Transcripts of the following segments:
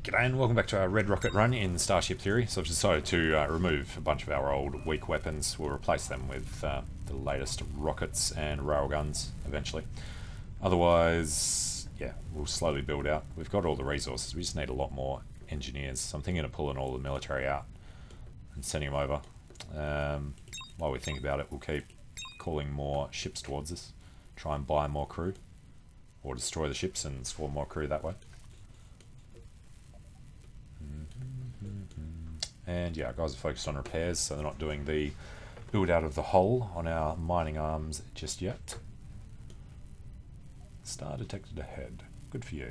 G'day and welcome back to our Red Rocket run in Starship Theory. So I've decided to remove a bunch of our old weak weapons. We'll replace them with the latest rockets and railguns eventually. Otherwise, yeah, we'll slowly build out. We've got all the resources, we just need a lot more engineers. So I'm thinking of pulling all the military out and sending them over. While we think about it, we'll keep calling more ships towards us. Try and buy more crew. Or destroy the ships and spawn more crew that way. And yeah, our guys are focused on repairs, so they're not doing the build out of the hull on our mining arms just yet. Star detected ahead. Good for you.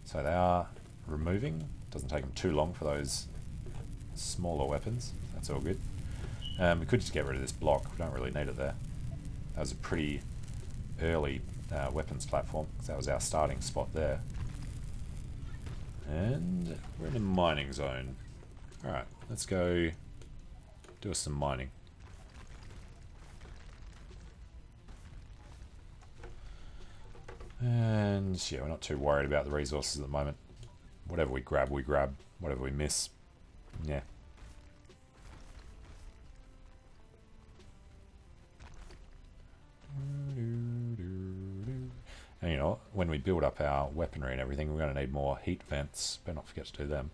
So they are removing. Doesn't take them too long for those smaller weapons. That's all good. We could just get rid of this block. We don't really need it there. That was a pretty early weapons platform, because that was our starting spot there. And we're in a mining zone. Alright, let's go do us some mining. And yeah, we're not too worried about the resources at the moment. Whatever we grab, we grab. Whatever we miss, yeah. And you know, when we build up our weaponry and everything, we're going to need more heat vents. Better not forget to do them.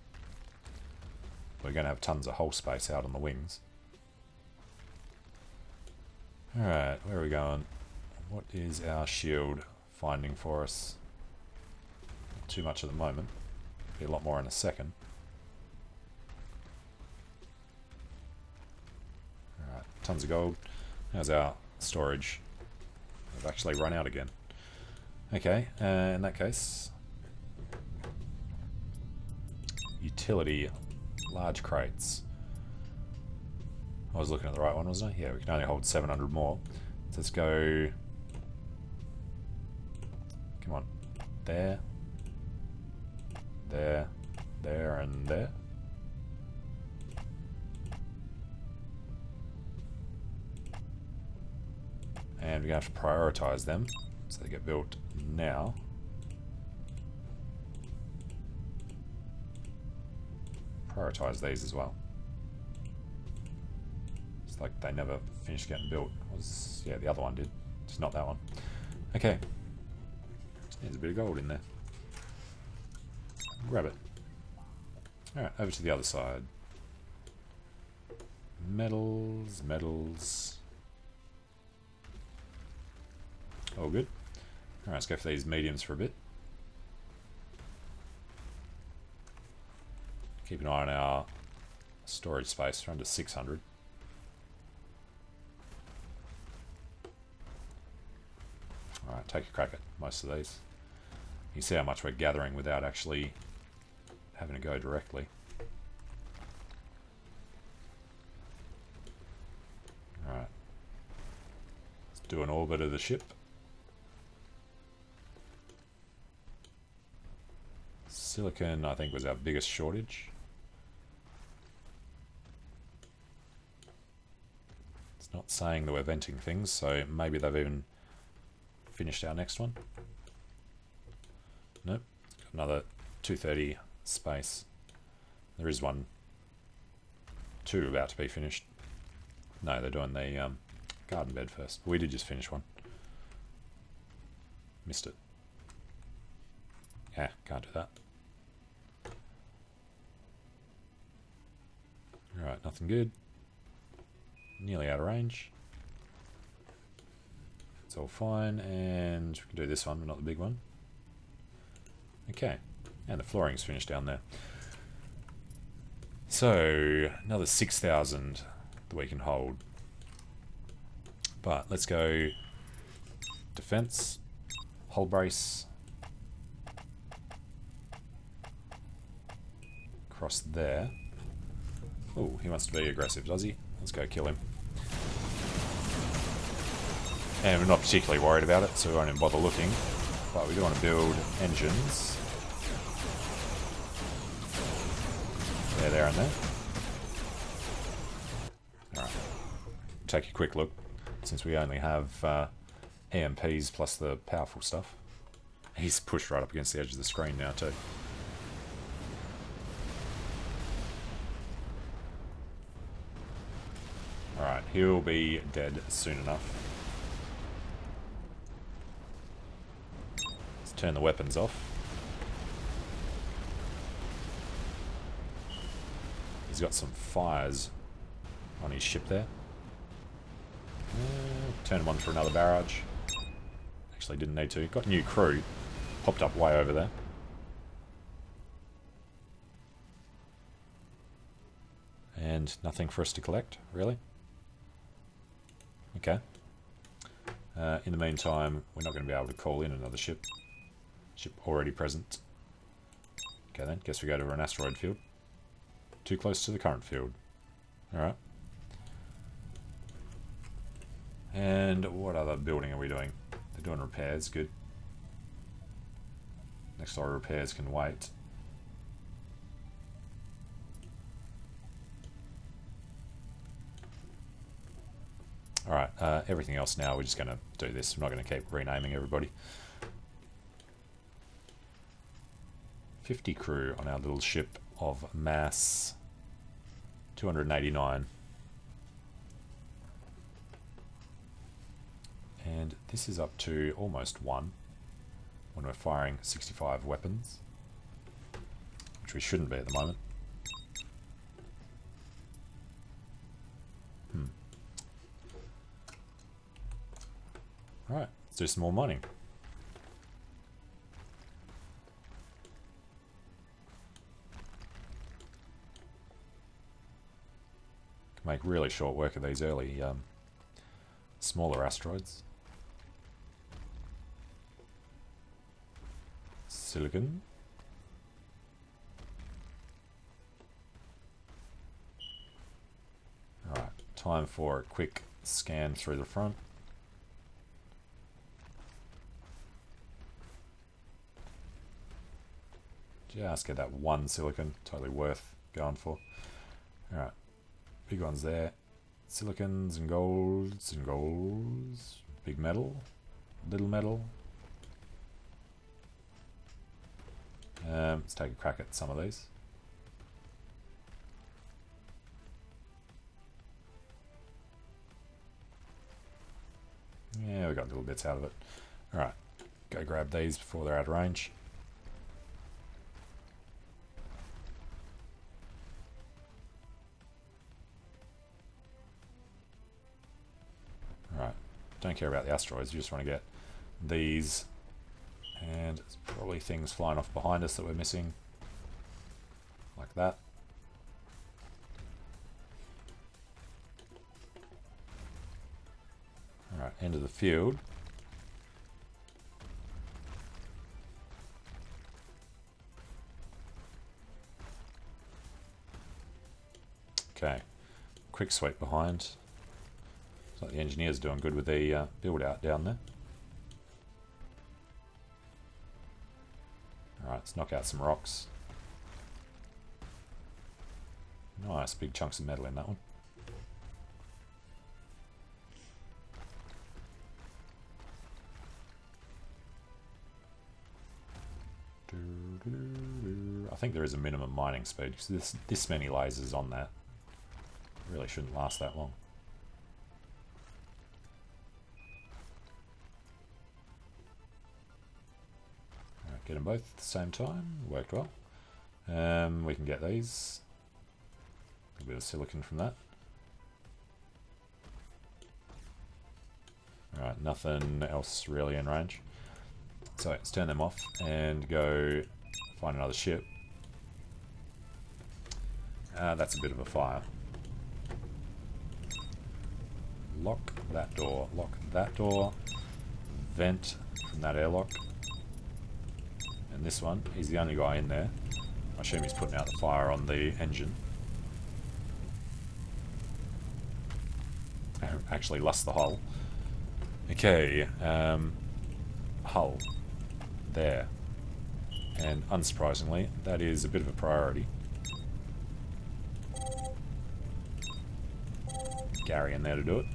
We're going to have tons of hull space out on the wings. Alright, where are we going? What is our shield finding for us? Not too much at the moment. Be a lot more in a second. Alright, tons of gold. How's our storage? We've actually run out again. Okay, in that case, utility, large crates. I was looking at the right one, wasn't I? Yeah, we can only hold 700 more. So let's go, come on, there, there, there, and there. And we're going to have to prioritize them, so they get built now. Prioritize these as well. It's like they never finished getting built. Yeah, the other one did, just not that one. Okay, there's a bit of gold in there. Grab it. Alright, over to the other side. Metals, metals. All good. Alright, let's go for these mediums for a bit. Keep an eye on our storage space. We're under 600. Alright, take a crack at most of these. You can see how much we're gathering without actually having to go directly. Alright. Let's do an orbit of the ship. Silicon, I think, was our biggest shortage. It's not saying that we're venting things, so maybe they've even finished our next one. Nope. Got another 230 space. There is two about to be finished. No, they're doing the garden bed first. We did just finish one. Missed it. Yeah, can't do that. Alright, nothing good. Nearly out of range. It's all fine, and we can do this one, but not the big one. Okay, and the flooring's finished down there. So, another 6,000 that we can hold. But let's go defense, hull brace, across there. Oh, he wants to be aggressive, does he? Let's go kill him. And we're not particularly worried about it, so we won't even bother looking. But we do want to build engines. There, and there. Alright. Take a quick look, since we only have EMPs plus the powerful stuff. He's pushed right up against the edge of the screen now too. He'll be dead soon enough. Let's turn the weapons off. He's got some fires on his ship there. Turn him on for another barrage. Actually didn't need to. Got new crew. Popped up way over there. And nothing for us to collect, really. Okay. In the meantime, we're not going to be able to call in another ship. Ship already present. Okay then, guess we go to an asteroid field. Too close to the current field. Alright. And what other building are we doing? They're doing repairs, good. Next door repairs can wait. Alright, everything else now, we're just going to do this. I'm not going to keep renaming everybody. 50 crew on our little ship of mass 289. And this is up to almost 1 when we're firing 65 weapons, which we shouldn't be at the moment. Alright, let's do some more mining. Can make really short work of these early smaller asteroids. Silicon. Alright, time for a quick scan through the front. Just get that one silicon, totally worth going for. Alright, big ones there. Silicons and golds and golds. Big metal, little metal. Let's take a crack at some of these. Yeah, we got little bits out of it. Alright, go grab these before they're out of range. Alright, don't care about the asteroids, you just want to get these. And there's probably things flying off behind us that we're missing. Like that. Alright, end of the field. Okay, quick sweep behind. Looks like the engineer's doing good with the build out down there. Alright, let's knock out some rocks. Nice, big chunks of metal in that one. I think there is a minimum mining speed, because this many lasers on that really shouldn't last that long. Alright, get them both at the same time, worked well. We can get these. A bit of silicon from that. Alright, nothing else really in range. So let's turn them off and go find another ship. That's a bit of a fire. Lock that door, lock that door, vent from that airlock. And this one, he's the only guy in there. I assume he's putting out the fire on the engine. Actually lost the hull. Okay, hull. There. And unsurprisingly, that is a bit of a priority. Gary in there to do it.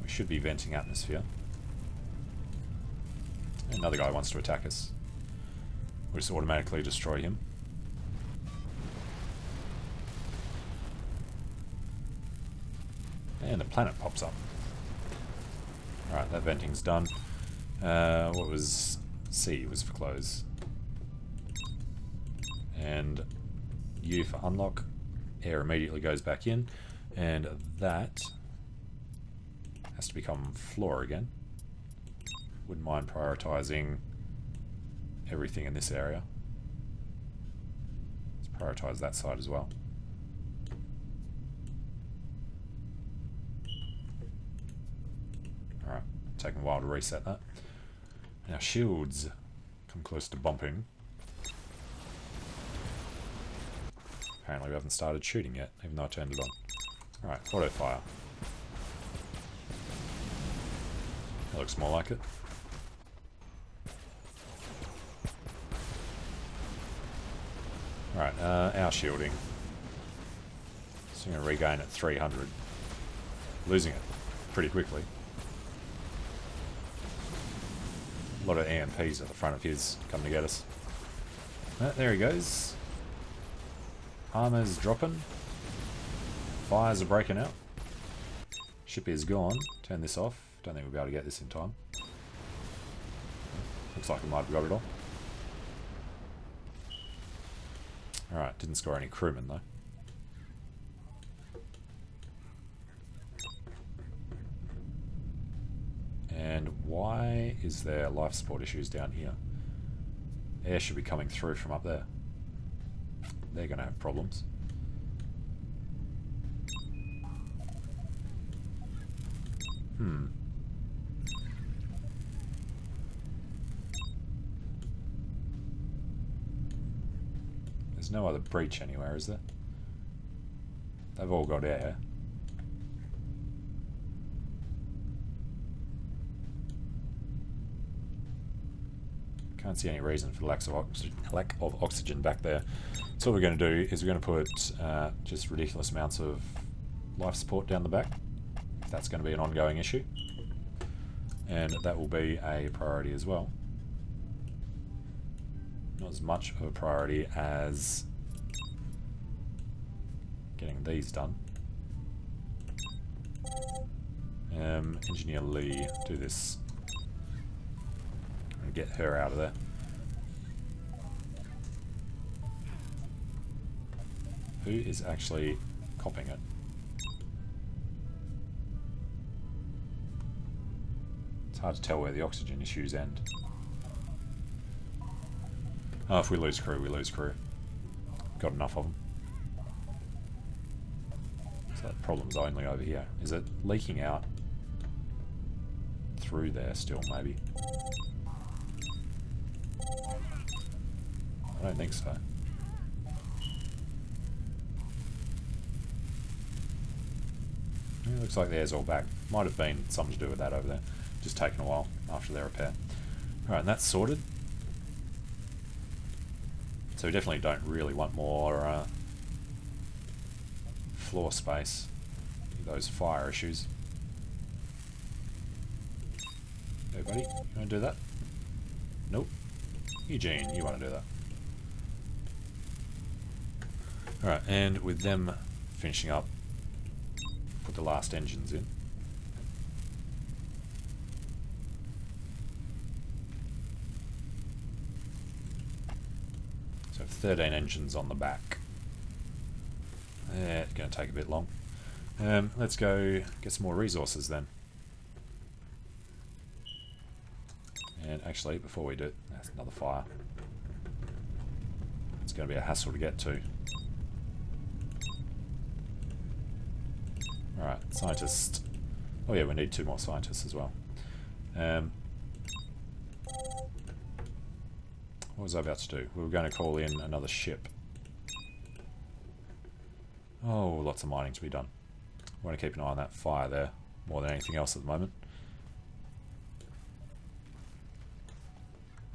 We should be venting atmosphere. Another guy wants to attack us. We'll just automatically destroy him. And the planet pops up. Alright, that venting's done. What was C was for close. And U for unlock. Air immediately goes back in. And that has to become floor again. Wouldn't mind prioritising everything in this area. Let's prioritise that side as well. Alright, taking a while to reset that. Now shields come close to bumping. Apparently we haven't started shooting yet, even though I turned it on. Alright, auto fire. That looks more like it. Alright, our shielding. So I'm going to regain at 300. Losing it pretty quickly. A lot of EMPs at the front of his coming to get us. There he goes. Armor's dropping. Fires are breaking out. Ship is gone. Turn this off. Don't think we'll be able to get this in time. Looks like we might have got it all. Alright, didn't score any crewmen though. And why is there life support issues down here? Air should be coming through from up there. They're going to have problems. There's no other breach anywhere, is there? They've all got air. Can't see any reason for the lack of oxygen back there. So what we're going to do is we're going to put just ridiculous amounts of life support down the back, if that's going to be an ongoing issue. And that will be a priority as well. Not as much of a priority as getting these done. Engineer Lee, do this. And get her out of there. Who is actually copying it? It's hard to tell where the oxygen issues end. Oh, if we lose crew, we lose crew. Got enough of them. So that problem's only over here. Is it leaking out through there still, maybe? I don't think so. It looks like the air's all back. Might have been something to do with that over there. Just taking a while after their repair. Alright, and that's sorted. So we definitely don't really want more floor space. Those fire issues. Hey buddy, you want to do that? Nope. Eugene, you want to do that? Alright, and with them finishing up, put the last engines in. So 13 engines on the back. It's going to take a bit long. Let's go get some more resources then. And actually, before we do it, that's another fire. It's going to be a hassle to get to. Alright, scientist. Oh yeah, we need 2 more scientists as well. What was I about to do? We were going to call in another ship. Oh, lots of mining to be done. I want to keep an eye on that fire there, more than anything else at the moment.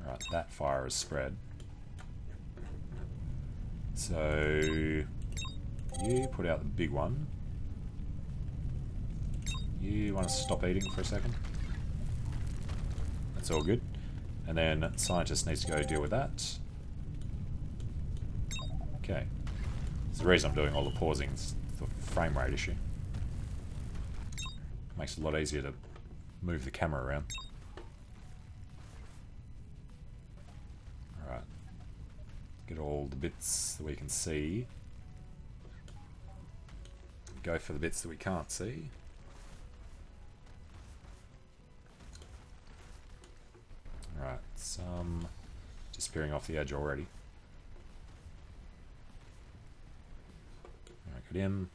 Alright, that fire is spread. So, you put out the big one. You want to stop eating for a second? That's all good. And then scientist needs to go deal with that. Okay. That's the reason I'm doing all the pausing, it's the frame rate issue. Makes it a lot easier to move the camera around. Alright. Get all the bits that we can see. Go for the bits that we can't see. Alright, some disappearing off the edge already. Alright, good in.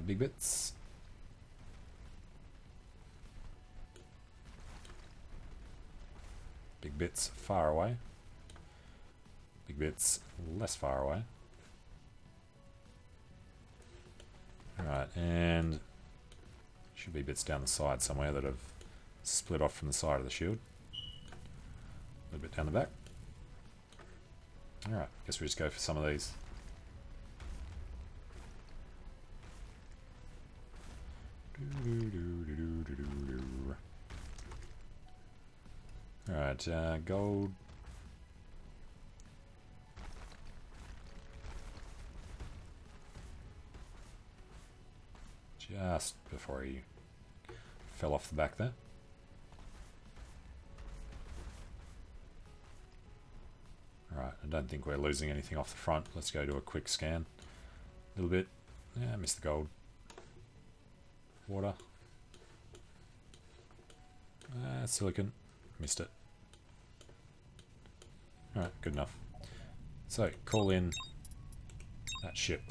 Big bits. Big bits far away. Big bits less far away. Alright, and should be bits down the side somewhere that have split off from the side of the shield. A little bit down the back. Alright, guess we just go for some of these. Alright, gold. Just before he fell off the back there. Alright, I don't think we're losing anything off the front. Let's go to a quick scan. A little bit. Yeah, missed the gold. Water. Silicon. Missed it. Alright, good enough. So, call in that ship.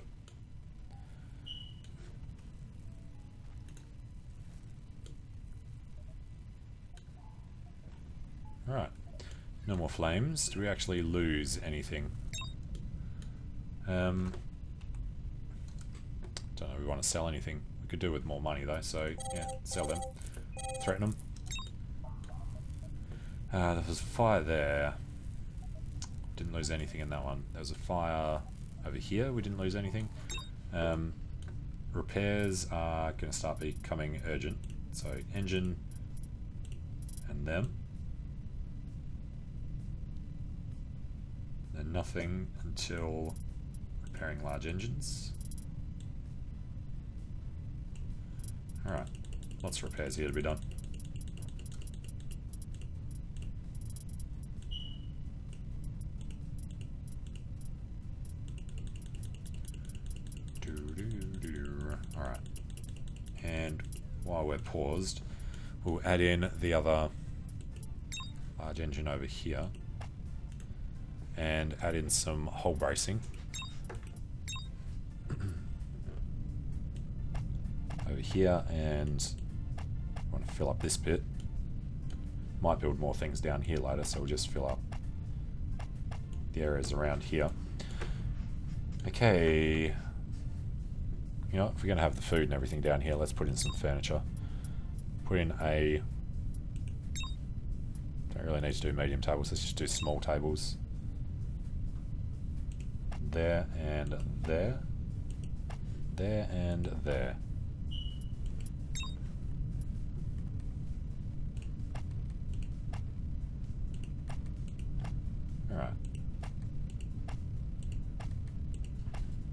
Alright. No more flames. Do we actually lose anything? Don't know if we want to sell anything. We could do with more money though, so yeah, sell them. Threaten them. There was a fire there. Didn't lose anything in that one. There was a fire over here. We didn't lose anything. Repairs are going to start becoming urgent. So engine and them. Then nothing until repairing large engines. Alright, lots of repairs here to be done. Alright, and while we're paused, we'll add in the other large engine over here and add in some hull bracing over here, and I want to fill up this bit. Might build more things down here later, so we'll just fill up the areas around here. Okay, you know, if we're going to have the food and everything down here, let's put in some furniture. Put in a... Don't really need to do medium tables, let's just do small tables. There and there. There and there. Alright.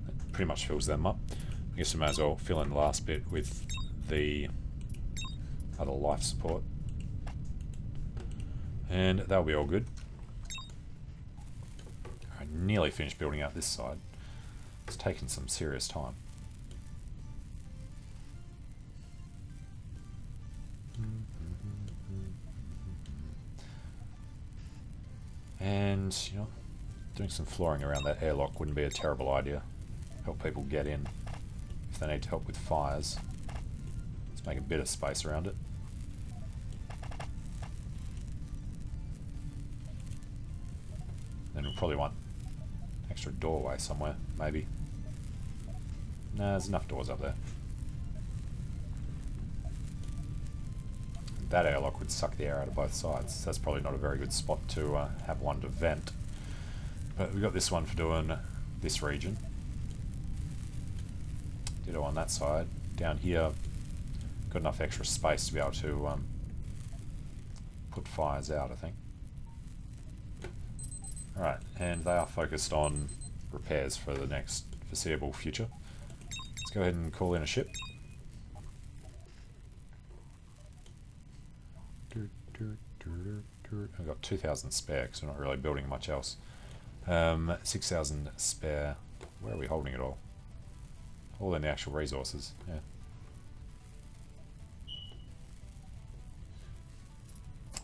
That pretty much fills them up. I guess we may as well fill in the last bit with the other life support. And that'll be all good. I nearly finished building out this side. It's taken some serious time. And, you know, doing some flooring around that airlock wouldn't be a terrible idea. Help people get in if they need help with fires. Let's make a bit of space around it. Then we'll probably want an extra doorway somewhere, maybe. Nah, there's enough doors up there. That airlock would suck the air out of both sides. So that's probably not a very good spot to have one to vent. But we've got this one for doing this region. Ditto on that side. Down here, got enough extra space to be able to put fires out, I think. Alright, and they are focused on repairs for the next foreseeable future. Let's go ahead and call in a ship. I've got 2,000 spare because we're not really building much else. 6,000 spare. Where are we holding it all? All in the actual resources. Yeah.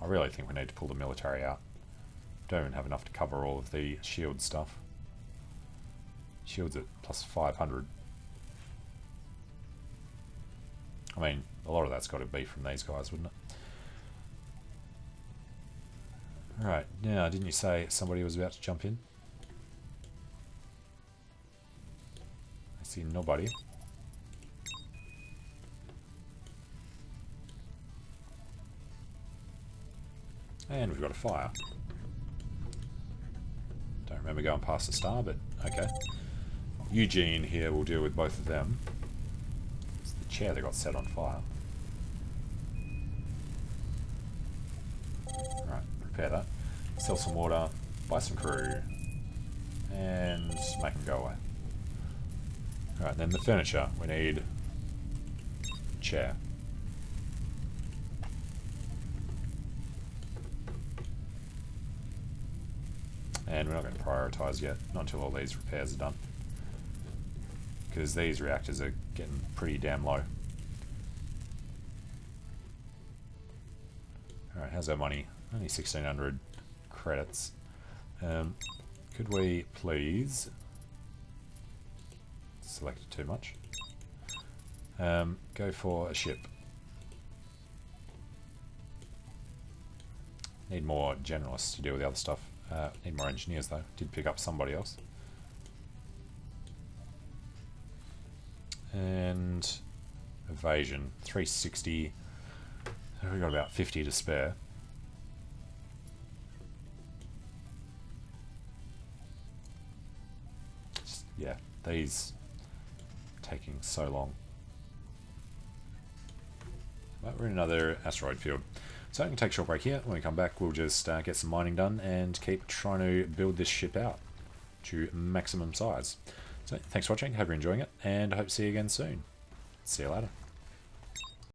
I really think we need to pull the military out. Don't even have enough to cover all of the shield stuff. Shields at plus 500. I mean, a lot of that's got to be from these guys, wouldn't it? Alright, now didn't you say somebody was about to jump in? I see nobody. And we've got a fire. Don't remember going past the star, but okay. Eugene here will deal with both of them. It's the chair that got set on fire. Right, repair that. Sell some water, buy some crew, and make them go away. Alright, then the furniture. We need a chair. And we're not going to prioritise yet, not until all these repairs are done. Because these reactors are getting pretty damn low. Alright, how's our money? Only 1,600 credits. Could we please... Selected too much. Go for a ship. Need more generalists to deal with the other stuff. Need more engineers though. Did pick up somebody else. And evasion 360. We've got about 50 to spare. Yeah, these taking so long. But we're in another asteroid field. So I can take a short break here. When we come back, we'll just get some mining done and keep trying to build this ship out to maximum size. So thanks for watching. Hope you're enjoying it, and I hope to see you again soon. See you later.